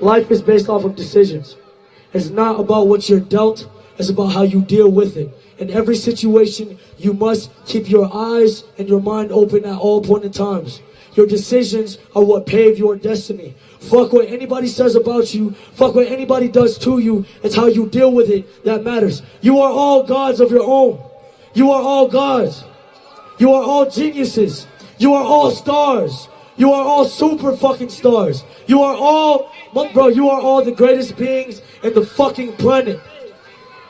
Life is based off of decisions. It's not about what you're dealt, it's about how you deal with it. In every situation, you must keep your eyes and your mind open at all point in times. Your decisions are what pave your destiny. Fuck what anybody says about you. Fuck what anybody does to you. It's how you deal with it that matters. You are all gods of your own. You are all gods. You are all geniuses. You are all stars. You are all super fucking stars. You are all, bro, you are all the greatest beings in the fucking planet.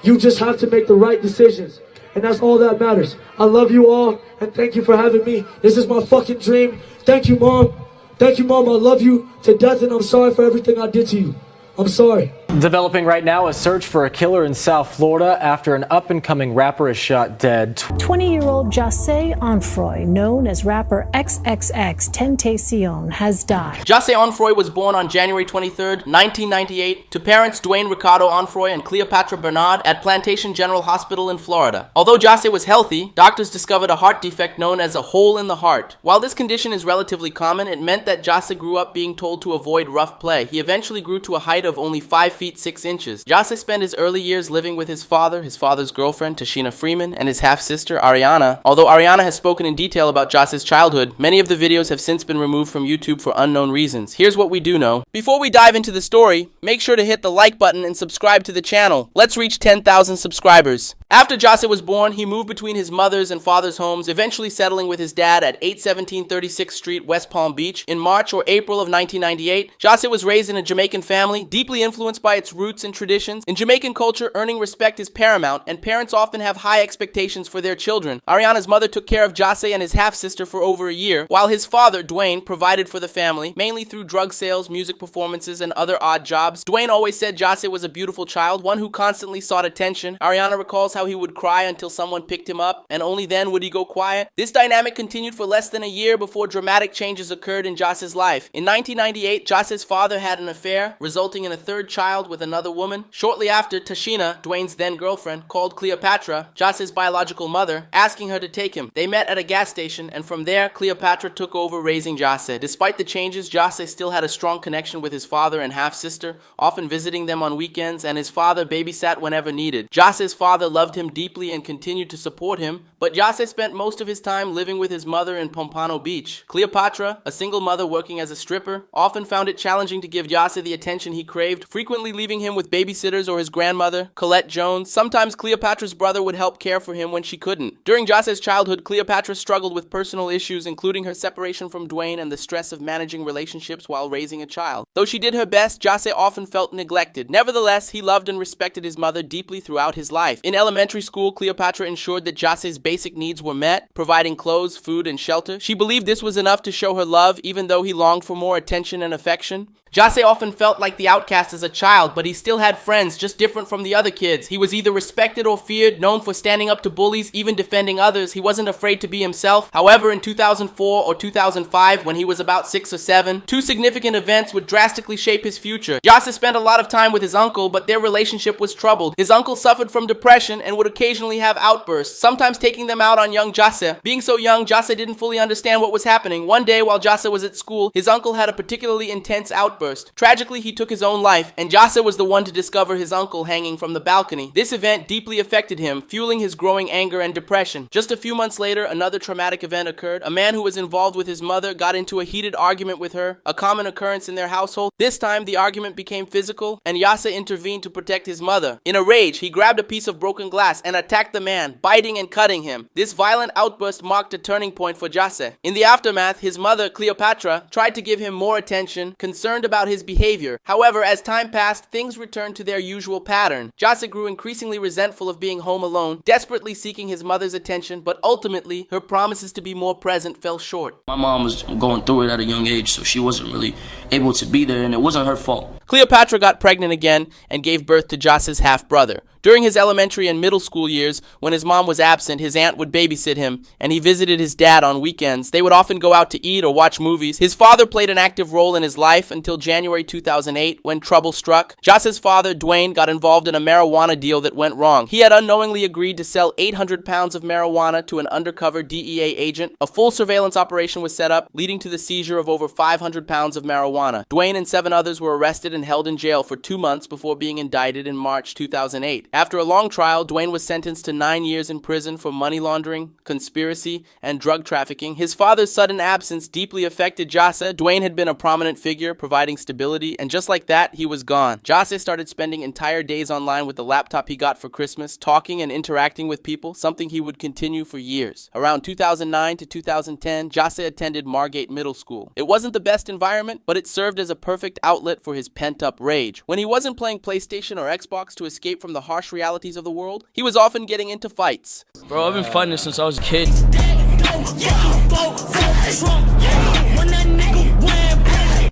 You just have to make the right decisions. And that's all that matters. I love you all, and thank you for having me. This is my fucking dream. Thank you, Mom. Thank you, Mom. I love you to death, and I'm sorry for everything I did to you. I'm sorry. Developing right now, a search for a killer in South Florida after an up-and-coming rapper is shot dead. 20-year-old José Onfroy, known as rapper XXXTENTACION, has died. José Onfroy was born on January 23, 1998, to parents Dwayne Ricardo Onfroy and Cleopatra Bernard at Plantation General Hospital in Florida. Although José was healthy, doctors discovered a heart defect known as a hole in the heart. While this condition is relatively common, it meant that José grew up being told to avoid rough play. He eventually grew to a height of only 5 feet 6 inches. José spent his early years living with his father's girlfriend Tashina Freeman, and his half-sister Ariana. Although Ariana has spoken in detail about José's childhood, many of the videos have since been removed from YouTube for unknown reasons. Here's what we do know. Before we dive into the story, make sure to hit the like button and subscribe to the channel. Let's reach 10,000 subscribers. After José was born, he moved between his mother's and father's homes, eventually settling with his dad at 817 36th Street, West Palm Beach. In March or April of 1998, José was raised in a Jamaican family, deeply influenced by its roots and traditions. In Jamaican culture, earning respect is paramount, and parents often have high expectations for their children. Ariana's mother took care of José and his half-sister for over a year, while his father, Dwayne, provided for the family, mainly through drug sales, music performances, and other odd jobs. Dwayne always said José was a beautiful child, one who constantly sought attention. Ariana recalls how he would cry until someone picked him up, and only then would he go quiet. This dynamic continued for less than a year before dramatic changes occurred in José's life. In 1998, José's father had an affair, resulting in a third child with another woman. Shortly after, Tashina, Dwayne's then-girlfriend, called Cleopatra, José's biological mother, asking her to take him. They met at a gas station, and from there, Cleopatra took over raising José. Despite the changes, José still had a strong connection with his father and half-sister, often visiting them on weekends, and his father babysat whenever needed. José's father loved him deeply and continued to support him, but José spent most of his time living with his mother in Pompano Beach. Cleopatra, a single mother working as a stripper, often found it challenging to give José the attention he craved, frequently leaving him with babysitters or his grandmother, Colette Jones. Sometimes Cleopatra's brother would help care for him when she couldn't. During José's childhood, Cleopatra struggled with personal issues, including her separation from Dwayne and the stress of managing relationships while raising a child. Though she did her best, José often felt neglected. Nevertheless, he loved and respected his mother deeply throughout his life. In elementary school, Cleopatra ensured that José's basic needs were met, providing clothes, food, and shelter. She believed this was enough to show her love, even though he longed for more attention and affection. José often felt like the outcast as a child, but he still had friends, just different from the other kids. He was either respected or feared, known for standing up to bullies, even defending others. He wasn't afraid to be himself. However, in 2004 or 2005, when he was about 6 or 7, two significant events would drastically shape his future. José spent a lot of time with his uncle, but their relationship was troubled. His uncle suffered from depression and would occasionally have outbursts, sometimes taking them out on young José. Being so young, José didn't fully understand what was happening. One day, while José was at school, his uncle had a particularly intense outburst. Tragically, he took his own life, and José was the one to discover his uncle hanging from the balcony. This event deeply affected him, fueling his growing anger and depression. Just a few months later, another traumatic event occurred. A man who was involved with his mother got into a heated argument with her, a common occurrence in their household. This time, the argument became physical, and José intervened to protect his mother. In a rage, he grabbed a piece of broken glass and attacked the man, biting and cutting him. This violent outburst marked a turning point for José. In the aftermath, his mother, Cleopatra, tried to give him more attention, concerned about his behavior. However, as time passed, things returned to their usual pattern. José grew increasingly resentful of being home alone, desperately seeking his mother's attention, but ultimately, her promises to be more present fell short. My mom was going through it at a young age, so she wasn't really able to be there, and it wasn't her fault. Cleopatra got pregnant again and gave birth to José's half-brother. During his elementary and middle school years, when his mom was absent, his aunt would babysit him, and he visited his dad on weekends. They would often go out to eat or watch movies. His father played an active role in his life until January 2008, when trouble struck. Jase's father, Dwayne, got involved in a marijuana deal that went wrong. He had unknowingly agreed to sell 800 pounds of marijuana to an undercover DEA agent. A full surveillance operation was set up, leading to the seizure of over 500 pounds of marijuana. Dwayne and 7 others were arrested and held in jail for 2 months before being indicted in March 2008. After a long trial, Dwayne was sentenced to 9 years in prison for money laundering, conspiracy, and drug trafficking. His father's sudden absence deeply affected Jase. Dwayne had been a prominent figure, providing stability, and just like that, he was gone. Jase started spending entire days online with the laptop he got for Christmas, talking and interacting with people, something he would continue for years. Around 2009 to 2010, Jase attended Margate Middle School. It wasn't the best environment, but it served as a perfect outlet for his pent-up rage. When he wasn't playing PlayStation or Xbox to escape from the harsh realities of the world, he was often getting into fights. Bro, I've been fighting this since I was a kid.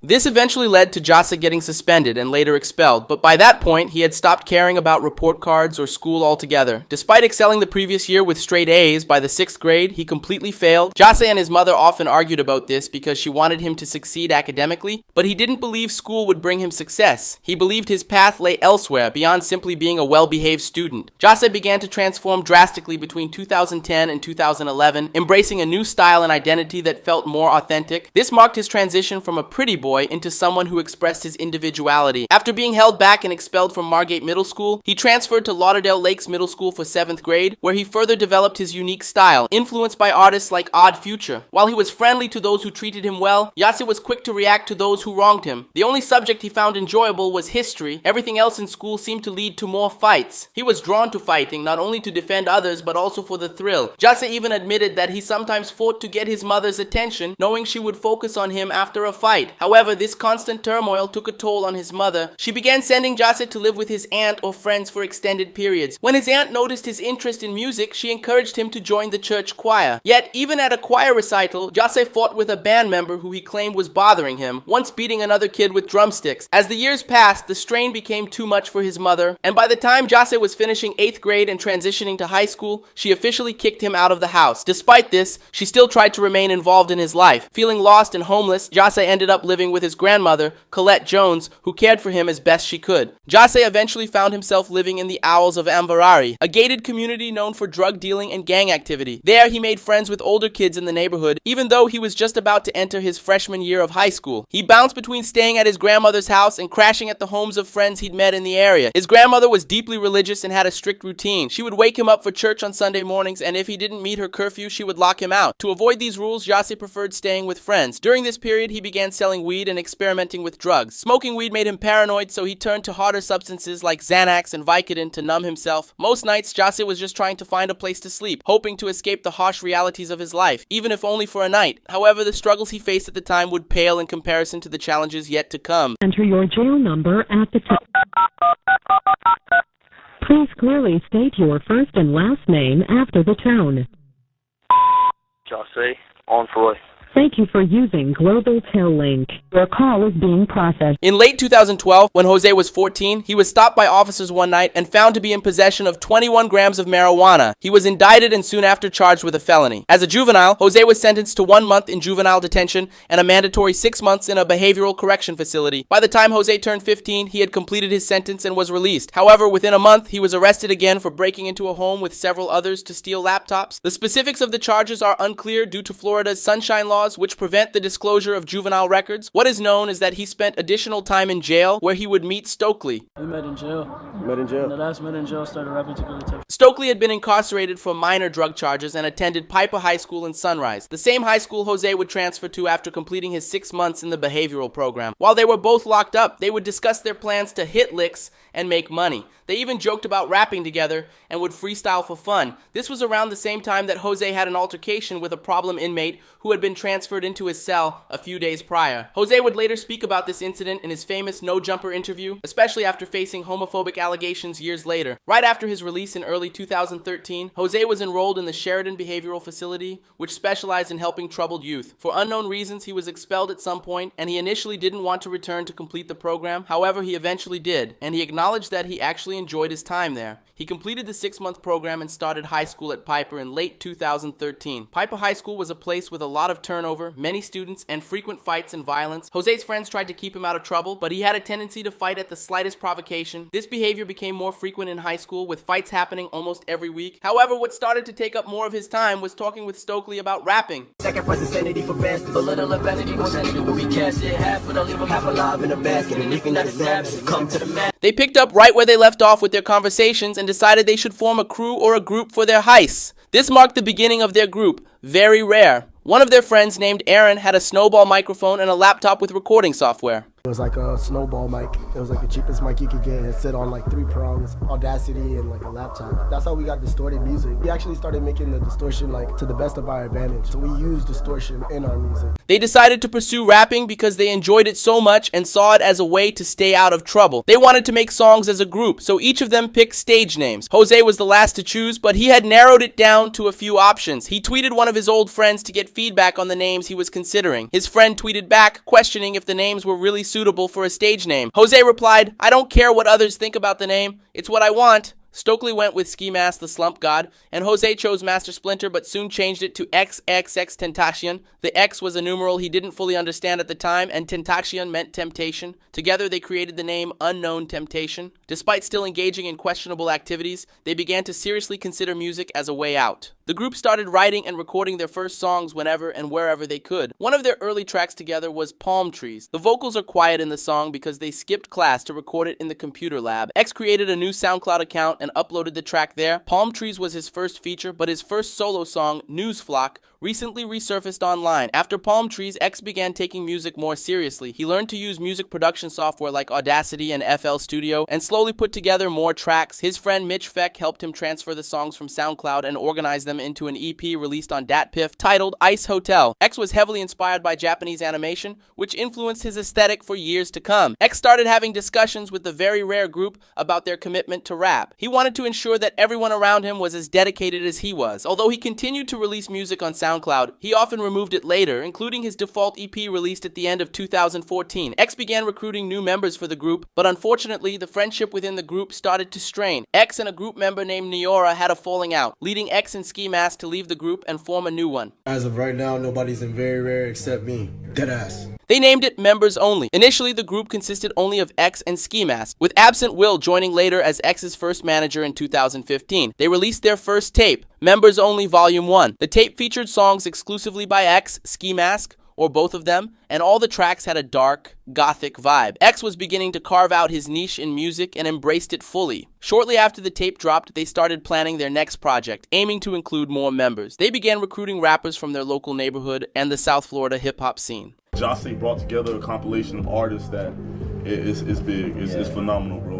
This eventually led to Jase getting suspended and later expelled, but by that point, he had stopped caring about report cards or school altogether. Despite excelling the previous year with straight A's, by the 6th grade, he completely failed. Jase and his mother often argued about this because she wanted him to succeed academically, but he didn't believe school would bring him success. He believed his path lay elsewhere, beyond simply being a well-behaved student. Jase began to transform drastically between 2010 and 2011, embracing a new style and identity that felt more authentic. This marked his transition from a pretty boy into someone who expressed his individuality. After being held back and expelled from Margate Middle School, he transferred to Lauderdale Lakes Middle School for 7th grade, where he further developed his unique style, influenced by artists like Odd Future. While he was friendly to those who treated him well, Jase was quick to react to those who wronged him. The only subject he found enjoyable was history. Everything else in school seemed to lead to more fights. He was drawn to fighting, not only to defend others, but also for the thrill. Jase even admitted that he sometimes fought to get his mother's attention, knowing she would focus on him after a fight. However, this constant turmoil took a toll on his mother. She began sending Jase to live with his aunt or friends for extended periods. When his aunt noticed his interest in music, she encouraged him to join the church choir. Yet, even at a choir recital, Jase fought with a band member who he claimed was bothering him, once beating another kid with drumsticks. As the years passed, the strain became too much for his mother, and by the time Jase was finishing 8th grade and transitioning to high school, she officially kicked him out of the house. Despite this, she still tried to remain involved in his life. Feeling lost and homeless, Jase ended up living with his grandmother, Colette Jones, who cared for him as best she could. Jase eventually found himself living in the Owls of Amvarari, a gated community known for drug dealing and gang activity. There, he made friends with older kids in the neighborhood, even though he was just about to enter his freshman year of high school. He bounced between staying at his grandmother's house and crashing at the homes of friends he'd met in the area. His grandmother was deeply religious and had a strict routine. She would wake him up for church on Sunday mornings, and if he didn't meet her curfew, she would lock him out. To avoid these rules, Jase preferred staying with friends. During this period, he began selling weed and experimenting with drugs. Smoking weed made him paranoid, so he turned to harder substances like Xanax and Vicodin to numb himself. Most nights, Jase was just trying to find a place to sleep, hoping to escape the harsh realities of his life, even if only for a night. However, the struggles he faced at the time would pale in comparison to the challenges yet to come. Enter your jail number at the top. Please clearly state your first and last name after the tone. Jase Onfroy. Thank you for using Global Tel Link. Your call is being processed. In late 2012, when Jose was 14, he was stopped by officers one night and found to be in possession of 21 grams of marijuana. He was indicted and soon after charged with a felony. As a juvenile, Jose was sentenced to 1 month in juvenile detention and a mandatory 6 months in a behavioral correction facility. By the time Jose turned 15, he had completed his sentence and was released. However, within a month, he was arrested again for breaking into a home with several others to steal laptops. The specifics of the charges are unclear due to Florida's sunshine laws, which prevent the disclosure of juvenile records. What is known is that he spent additional time in jail where he would meet Stokely. We met in jail. Met in jail? And the last met in jail, started rapping together too. Stokely had been incarcerated for minor drug charges and attended Piper High School in Sunrise, the same high school Jose would transfer to after completing his 6 months in the behavioral program. While they were both locked up, they would discuss their plans to hit licks and make money. They even joked about rapping together and would freestyle for fun. This was around the same time that Jose had an altercation with a problem inmate who had been transferred into his cell a few days prior. Jose would later speak about this incident in his famous No Jumper interview, especially after facing homophobic allegations years later. Right after his release in early 2013, Jose was enrolled in the Sheridan Behavioral Facility, which specialized in helping troubled youth. For unknown reasons, he was expelled at some point, and he initially didn't want to return to complete the program. However, he eventually did, and he acknowledged that he actually enjoyed his time there. He completed the 6-month program and started high school at Piper in late 2013. Piper High School was a place with a lot of turnover, many students, and frequent fights and violence. Jose's friends tried to keep him out of trouble, but he had a tendency to fight at the slightest provocation. This behavior became more frequent in high school, with fights happening almost every week. However, what started to take up more of his time was talking with Stokely about rapping. Sacrifice insanity for best, a little of vanity, more sanity will be cashed in half, but I'll leave them half alive in a basket, and if you're not a savage, come to the mat. They picked up right where they left off with their conversations and decided they should form a crew or a group for their heists. This marked the beginning of their group, Very Rare. One of their friends, named Aaron, had a snowball microphone and a laptop with recording software. It was like a snowball mic. It was like the cheapest mic you could get. It sit on like 3 prongs, Audacity, and like a laptop. That's how we got distorted music. We actually started making the distortion like to the best of our advantage. So we use distortion in our music. They decided to pursue rapping because they enjoyed it so much and saw it as a way to stay out of trouble. They wanted to make songs as a group, so each of them picked stage names. Jose was the last to choose, but he had narrowed it down to a few options. He tweeted one of his old friends to get feedback on the names he was considering. His friend tweeted back, questioning if the names were really suitable for a stage name. Jose replied, "I don't care what others think about the name. It's what I want." Stokely went with Ski Mask the Slump God, and Jose chose Master Splinter but soon changed it to XXXTENTACION. The X was a numeral he didn't fully understand at the time, and Tentacion meant temptation. Together they created the name Unknown Temptation. Despite still engaging in questionable activities, they began to seriously consider music as a way out. The group started writing and recording their first songs whenever and wherever they could. One of their early tracks together was Palm Trees. The vocals are quiet in the song because they skipped class to record it in the computer lab. X created a new SoundCloud account and uploaded the track there. Palm Trees was his first feature, but his first solo song, News Flock, recently resurfaced online. After Palm Trees, X began taking music more seriously. He learned to use music production software like Audacity and FL Studio and slowly put together more tracks. His friend Mitch Feck helped him transfer the songs from SoundCloud and organize them into an EP released on DatPiff titled Ice Hotel. X was heavily inspired by Japanese animation, which influenced his aesthetic for years to come. X started having discussions with the Very Rare group about their commitment to rap. He wanted to ensure that everyone around him was as dedicated as he was. Although he continued to release music on SoundCloud, he often removed it later, including his default EP released at the end of 2014. X began recruiting new members for the group, but unfortunately, the friendship within the group started to strain. X and a group member named Niora had a falling out, leading X and Ski Mask to leave the group and form a new one. As of right now, nobody's in Very Rare except me. Deadass. They named it Members Only. Initially, the group consisted only of X and Ski Mask, with Absent Will joining later as X's first manager in 2015. They released their first tape, Members Only Volume 1. The tape featured songs exclusively by X, Ski Mask, or both of them, and all the tracks had a dark, gothic vibe. X was beginning to carve out his niche in music and embraced it fully. Shortly after the tape dropped, they started planning their next project, aiming to include more members. They began recruiting rappers from their local neighborhood and the South Florida hip-hop scene. Jose brought together a compilation of artists that is big. It's phenomenal, bro.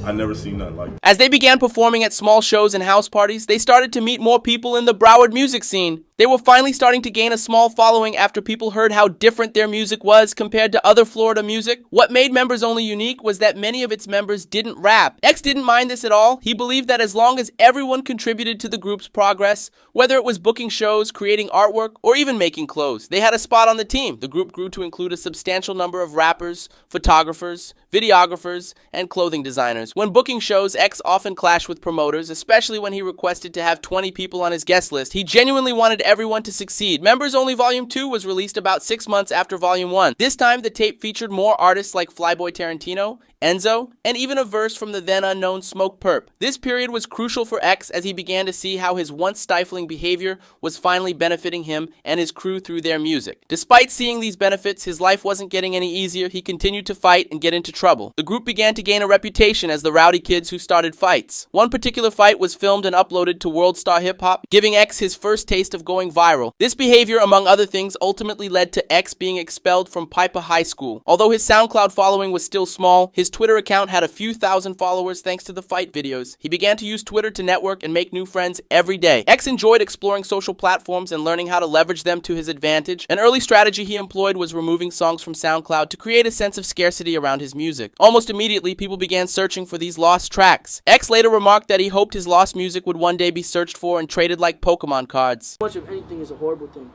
I never seen nothing like that. As they began performing at small shows and house parties, they started to meet more people in the Broward music scene. They were finally starting to gain a small following after people heard how different their music was compared to other Florida music. What made Members Only unique was that many of its members didn't rap. X didn't mind this at all. He believed that as long as everyone contributed to the group's progress, whether it was booking shows, creating artwork, or even making clothes, they had a spot on the team. The group grew to include a substantial number of rappers, photographers, videographers, and clothing designers. When booking shows, X often clashed with promoters, especially when he requested to have 20 people on his guest list. He genuinely wanted everyone to succeed. Members Only Volume 2 was released about 6 months after Volume 1. This time, the tape featured more artists like Flyboy Tarantino, Enzo, and even a verse from the then unknown Smoke Perp. This period was crucial for X as he began to see how his once stifling behavior was finally benefiting him and his crew through their music. Despite seeing these benefits, his life wasn't getting any easier. He continued to fight and get into trouble. The group began to gain a reputation as the rowdy kids who started fights. One particular fight was filmed and uploaded to World Star Hip Hop, giving X his first taste of going going viral. This behavior, among other things, ultimately led to X being expelled from Piper High School. Although his SoundCloud following was still small, his Twitter account had a few thousand followers thanks to the fight videos. He began to use Twitter to network and make new friends every day. X enjoyed exploring social platforms and learning how to leverage them to his advantage. An early strategy he employed was removing songs from SoundCloud to create a sense of scarcity around his music. Almost immediately, people began searching for these lost tracks. X later remarked that he hoped his lost music would one day be searched for and traded like Pokemon cards. Much of anything is a horrible thing.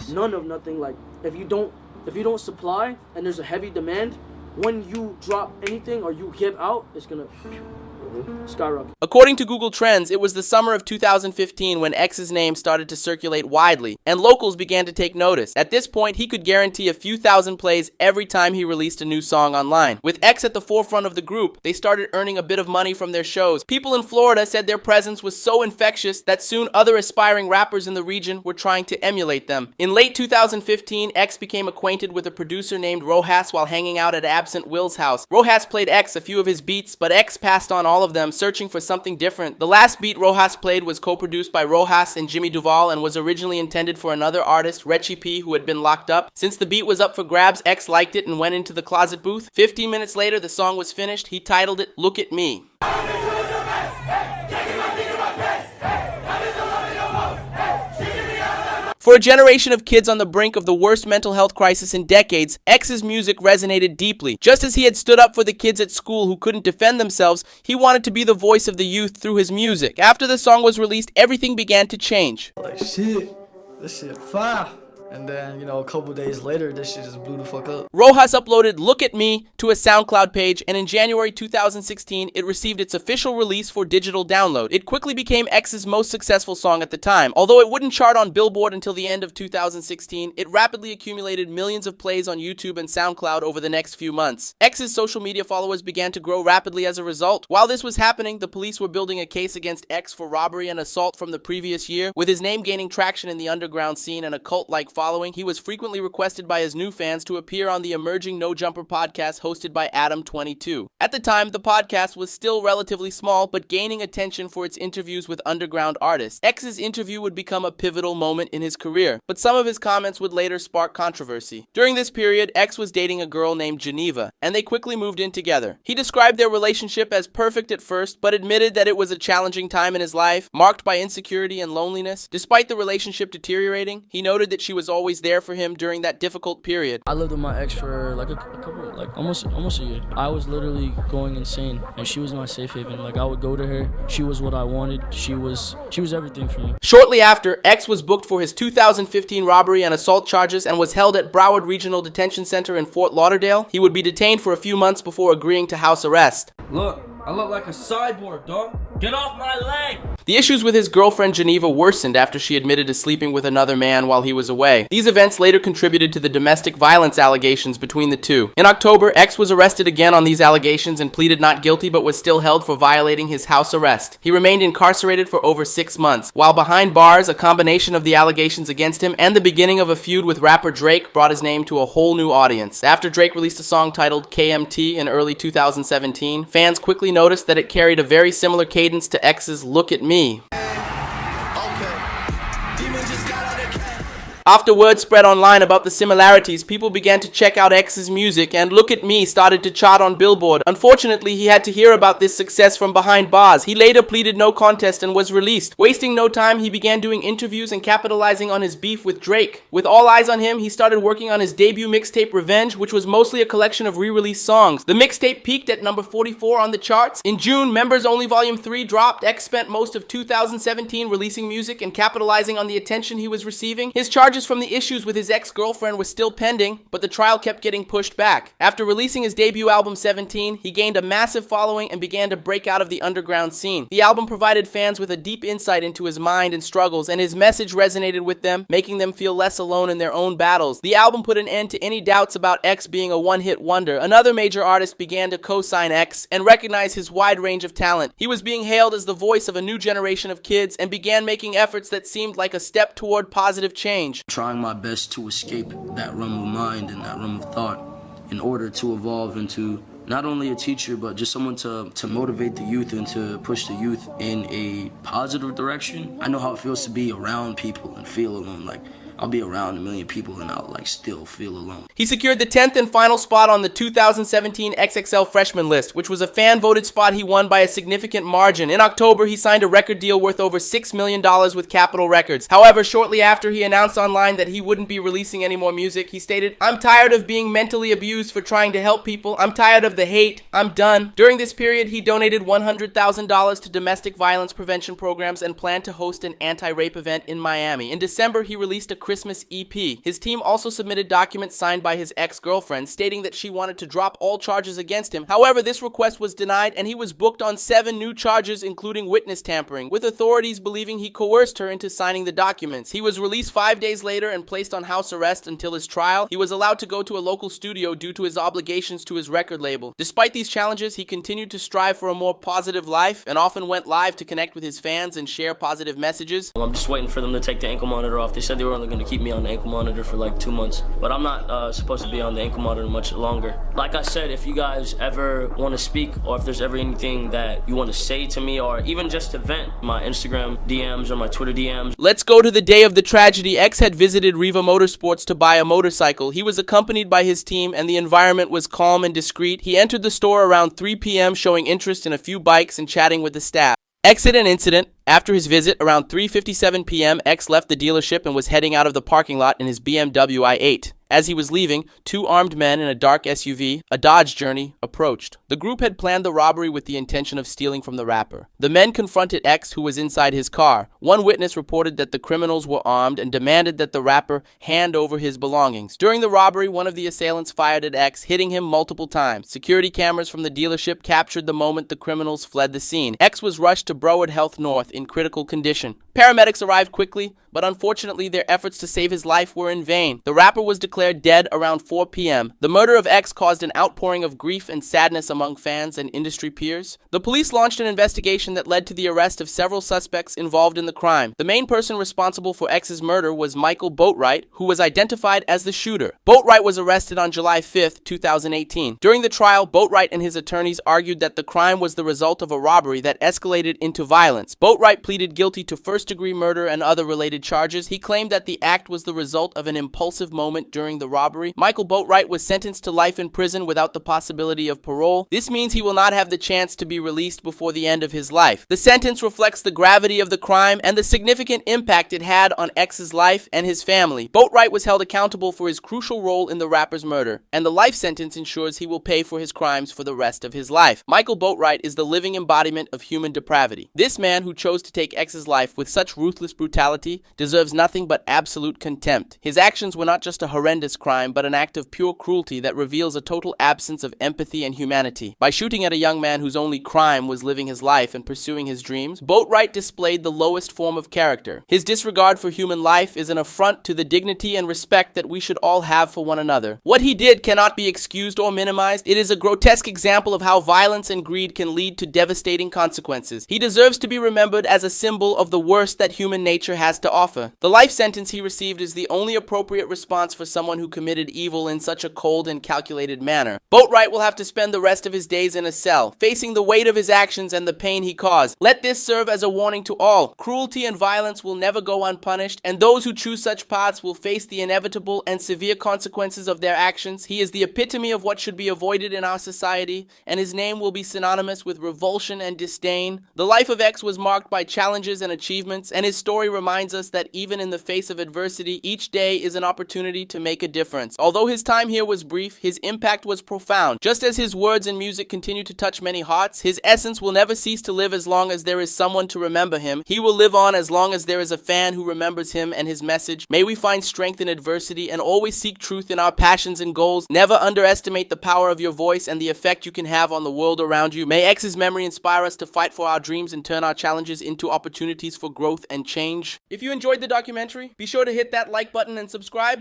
None of nothing. Like if you don't supply and there's a heavy demand, when you drop anything or you give out, it's gonna skyrocket. According to Google Trends, it was the summer of 2015 when X's name started to circulate widely, and locals began to take notice. At this point, he could guarantee a few thousand plays every time he released a new song online. With X at the forefront of the group, they started earning a bit of money from their shows. People in Florida said their presence was so infectious that soon other aspiring rappers in the region were trying to emulate them. In late 2015, X became acquainted with a producer named Rojas while hanging out at Absent Will's house. Rojas played X a few of his beats, but X passed on all of them, searching for something different. The last beat Rojas played was co-produced by Rojas and Jimmy Duval and was originally intended for another artist, Retchie P, who had been locked up. Since the beat was up for grabs, X liked it and went into the closet booth. 15 minutes later, the song was finished. He titled it "Look at Me." For a generation of kids on the brink of the worst mental health crisis in decades, X's music resonated deeply. Just as he had stood up for the kids at school who couldn't defend themselves, he wanted to be the voice of the youth through his music. After the song was released, everything began to change. Like, shit, this shit fire. And then, a couple days later, this shit just blew the fuck up. Rojas uploaded "Look at Me" to a SoundCloud page, and in January 2016, it received its official release for digital download. It quickly became X's most successful song at the time. Although it wouldn't chart on Billboard until the end of 2016, it rapidly accumulated millions of plays on YouTube and SoundCloud over the next few months. X's social media followers began to grow rapidly as a result. While this was happening, the police were building a case against X for robbery and assault from the previous year. With his name gaining traction in the underground scene and a cult-like following, he was frequently requested by his new fans to appear on the emerging No Jumper podcast hosted by Adam22. At the time, the podcast was still relatively small, but gaining attention for its interviews with underground artists. X's interview would become a pivotal moment in his career, but some of his comments would later spark controversy. During this period, X was dating a girl named Geneva, and they quickly moved in together. He described their relationship as perfect at first, but admitted that it was a challenging time in his life, marked by insecurity and loneliness. Despite the relationship deteriorating, he noted that she was always there for him during that difficult period. I lived with my ex for like a couple, like almost a year. I was literally going insane, and she was my safe haven. Like I would go to her. She was what I wanted. She was everything for me. Shortly after, X was booked for his 2015 robbery and assault charges and was held at Broward Regional Detention Center in Fort Lauderdale. He would be detained for a few months before agreeing to house arrest. Look, I look like a cyborg, dog. Get off my leg! The issues with his girlfriend Geneva worsened after she admitted to sleeping with another man while he was away. These events later contributed to the domestic violence allegations between the two. In October, X was arrested again on these allegations and pleaded not guilty, but was still held for violating his house arrest. He remained incarcerated for over 6 months. While behind bars, a combination of the allegations against him and the beginning of a feud with rapper Drake brought his name to a whole new audience. After Drake released a song titled KMT in early 2017, fans quickly noticed that it carried a very similar cadence to X's "Look at Me." After word spread online about the similarities, people began to check out X's music, and "Look at Me" started to chart on Billboard. Unfortunately, he had to hear about this success from behind bars. He later pleaded no contest and was released. Wasting no time, he began doing interviews and capitalizing on his beef with Drake. With all eyes on him, he started working on his debut mixtape Revenge, which was mostly a collection of re-released songs. The mixtape peaked at number 44 on the charts. In June, Members Only Volume 3 dropped. X spent most of 2017 releasing music and capitalizing on the attention he was receiving. His charges from the issues with his ex-girlfriend was still pending, but the trial kept getting pushed back. After releasing his debut album 17, he gained a massive following and began to break out of the underground scene. The album provided fans with a deep insight into his mind and struggles, and his message resonated with them, making them feel less alone in their own battles. The album put an end to any doubts about X being a one-hit wonder. Another major artist began to co-sign X and recognize his wide range of talent. He was being hailed as the voice of a new generation of kids and began making efforts that seemed like a step toward positive change. Trying my best to escape that realm of mind and that realm of thought in order to evolve into not only a teacher, but just someone to motivate the youth and to push the youth in a positive direction. I know how it feels to be around people and feel alone. Like, I'll be around a million people and I'll still feel alone. He secured the 10th and final spot on the 2017 XXL freshman list, which was a fan-voted spot he won by a significant margin. In October, he signed a record deal worth over $6 million with Capitol Records. However, shortly after he announced online that he wouldn't be releasing any more music, he stated, "I'm tired of being mentally abused for trying to help people. I'm tired of the hate. I'm done." During this period, he donated $100,000 to domestic violence prevention programs and planned to host an anti-rape event in Miami. In December, he released a Christmas EP. His team also submitted documents signed by his ex-girlfriend stating that she wanted to drop all charges against him. However, this request was denied and he was booked on 7 new charges, including witness tampering, with authorities believing he coerced her into signing the documents. He was released 5 days later and placed on house arrest until his trial. He was allowed to go to a local studio due to his obligations to his record label. Despite these challenges, he continued to strive for a more positive life and often went live to connect with his fans and share positive messages. I'm just waiting for them to take the ankle monitor off. They said they were only going to keep me on the ankle monitor for like 2 months, but I'm not supposed to be on the ankle monitor much longer. Like I said, if you guys ever want to speak or if there's ever anything that you want to say to me or even just to vent, my Instagram DMs or my Twitter DMs. Let's go to the day of the tragedy. X had visited Riva Motorsports to buy a motorcycle. He was accompanied by his team and the environment was calm and discreet. He entered the store around 3 p.m. showing interest in a few bikes and chatting with the staff. Exit and incident. After his visit, around 3:57 p.m., X left the dealership and was heading out of the parking lot in his BMW i8. As he was leaving, 2 armed men in a dark SUV, a Dodge Journey, approached. The group had planned the robbery with the intention of stealing from the rapper. The men confronted X, who was inside his car. One witness reported that the criminals were armed and demanded that the rapper hand over his belongings. During the robbery, one of the assailants fired at X, hitting him multiple times. Security cameras from the dealership captured the moment the criminals fled the scene. X was rushed to Broward Health North in critical condition. Paramedics arrived quickly, but unfortunately their efforts to save his life were in vain. The rapper was declared dead around 4 p.m. The murder of X caused an outpouring of grief and sadness among fans and industry peers. The police launched an investigation that led to the arrest of several suspects involved in the crime. The main person responsible for X's murder was Michael Boatwright, who was identified as the shooter. Boatwright was arrested on July 5, 2018. During the trial, Boatwright and his attorneys argued that the crime was the result of a robbery that escalated into violence. Boatwright pleaded guilty to first-degree murder and other related charges. He claimed that the act was the result of an impulsive moment during the robbery. Michael Boatwright was sentenced to life in prison without the possibility of parole. This means he will not have the chance to be released before the end of his life. The sentence reflects the gravity of the crime and the significant impact it had on X's life and his family. Boatwright was held accountable for his crucial role in the rapper's murder, and the life sentence ensures he will pay for his crimes for the rest of his life. Michael Boatwright is the living embodiment of human depravity. This man who chose to take X's life with such ruthless brutality deserves nothing but absolute contempt. His actions were not just a horrendous crime, but an act of pure cruelty that reveals a total absence of empathy and humanity. By shooting at a young man whose only crime was living his life and pursuing his dreams, Boatwright displayed the lowest form of character. His disregard for human life is an affront to the dignity and respect that we should all have for one another. What he did cannot be excused or minimized. It is a grotesque example of how violence and greed can lead to devastating consequences. He deserves to be remembered as a symbol of the worst that human nature has to offer. The life sentence he received is the only appropriate response for someone who committed evil in such a cold and calculated manner. Boatwright will have to spend the rest of his days in a cell, facing the weight of his actions and the pain he caused. Let this serve as a warning to all. Cruelty and violence will never go unpunished, and those who choose such paths will face the inevitable and severe consequences of their actions. He is the epitome of what should be avoided in our society, and his name will be synonymous with revulsion and disdain. The life of X was marked by challenges and achievements, and his story reminds us that even in the face of adversity, each day is an opportunity to make a difference. Although his time here was brief, his impact was profound. Just as his words and music continue to touch many hearts, his essence will never cease to live as long as there is someone to remember him. He will live on as long as there is a fan who remembers him and his message. May we find strength in adversity and always seek truth in our passions and goals. Never underestimate the power of your voice and the effect you can have on the world around you. May X's memory inspire us to fight for our dreams and turn our challenges into opportunities for growth and change. If you enjoyed the documentary, be sure to hit that like button and subscribe.